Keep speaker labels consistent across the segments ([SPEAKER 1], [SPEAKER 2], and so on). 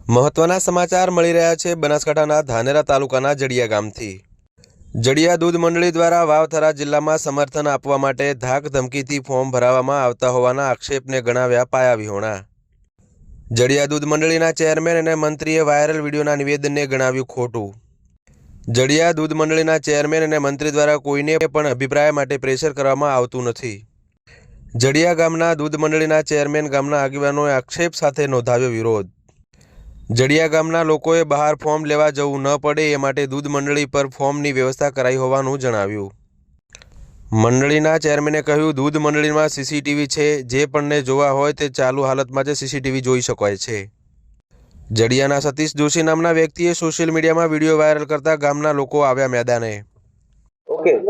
[SPEAKER 1] મહત્વના સમાચાર મળી રહ્યા છે બનાસકાંઠાના ધાનેરા તાલુકાના જડિયા ગામથી। જડિયા દૂધ મંડળી દ્વારા વાવથરા જિલ્લામાં સમર્થન આપવા માટે ધાક ધમકીથી ફોર્મ ભરાવવામાં આવતા હોવાના આક્ષેપને ગણાવ્યા પાયાવિહોણા। જડિયા દૂધ મંડળીના ચેરમેન અને મંત્રીએ વાયરલ વિડીયોના નિવેદનને ગણાવ્યું ખોટું। જડિયા દૂધ મંડળીના ચેરમેન અને મંત્રી દ્વારા કોઈને પણ અભિપ્રાય માટે પ્રેશર કરવામાં આવતું નથી। જડિયા ગામના દૂધ મંડળીના ચેરમેન ગામના આગેવાનોએ આક્ષેપ સાથે નોંધાવ્યો વિરોધ। જડિયા ગામના લોકોએ બહાર ફોર્મ લેવા જવું ન પડે એ માટે દૂધ મંડળી પર ફોર્મની વ્યવસ્થા કરાઈ હોવાનું જણાવ્યું। મંડળીના ચેરમેને કહ્યું, દૂધ મંડળીમાં સીસીટીવી છે, જે પણને જોવા હોય તે ચાલુ હાલતમાં જ સીસીટીવી જોઈ શકાય છે। જડિયાના સતીશ જોશી નામના વ્યક્તિએ સોશિયલ મીડિયામાં વિડીયો વાયરલ કરતા ગામના લોકો આવ્યા મેદાને।
[SPEAKER 2] ઓકે,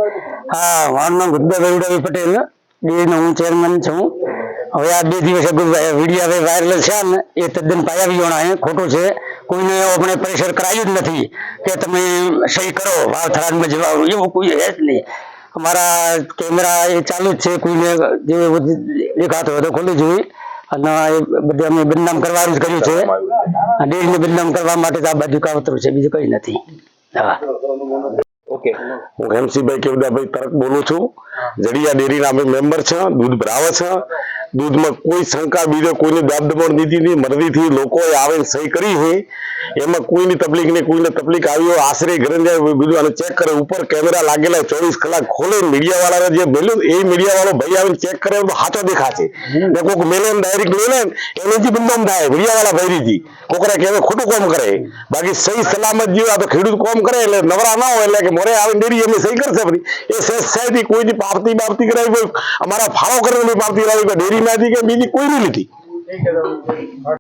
[SPEAKER 2] હા, મારું નામ ગુદ્દાભાઈ પટેલ, ડેરીનો હું ચેરમેન છું। હવે આ 2 દિવસ વિડીયો હવે વાયરલ છે ને એ તદ્દન પાયાવિહોણા છે, ખોટું છે। કોઈને આપણે પ્રેશર કરાયું જ નથી કે તમે સહી કરો વાવથરામાં જવા, એવું કોઈ છે જ નહીં। અમારા કેમેરા એ ચાલુ જ છે, કોઈને જે દેખાતો હોય તો ખોલી જોઈએ અને એ બધે અમે બદનામ કરવાનું જ કર્યું છે। ડેરીને બદનામ કરવા માટે તો આ બધું કાવતરું છે, બીજું કંઈ નથી। હા,
[SPEAKER 3] ઓકે, હું હેમસિંહભાઈ કેવડાભાઈ તરક બોલું છું। જડિયા ડેરીના અમે મેમ્બર છે, દૂધ ભરાવે છે। દૂધમાં કોઈ શંકા બીજો કોઈને દાબદબણ દીધી મરજીથી લોકોએ આવે સહી કરી છે, એમાં કોઈની તકલીફ નહીં, કોઈને તકલીફ આવી હોય આશરે ઘરે જાય બીજું અને ચેક કરે, ઉપર કેમેરા લાગેલા 24 કલાક ખોલે, મીડિયા વાળાને જે બોલ્યું એ મીડિયા વાળો ભાઈ આવીને ચેક કરે તો સાચો દેખાશે ને કોઈક મેલે ડાયરેક્ટ મેલે એને જ બદનામ થાય મીડિયા વાળા ભૈરીથી કોકરા કે ખોટું કામ કરે। બાકી સહી સલામત જીવ આ તો ખેડૂત કામ કરે એટલે નવરા ના હોય એટલે કે મોરે આવીને ડેરી એમને સહી કરશે ફરી એ સહેજથી કોઈની પાવતી કરાવી, અમારા ફાળો કરીને પાવતી કરાવી, ડેરી માંથી કે બીજી કોઈ નહીં લીધી।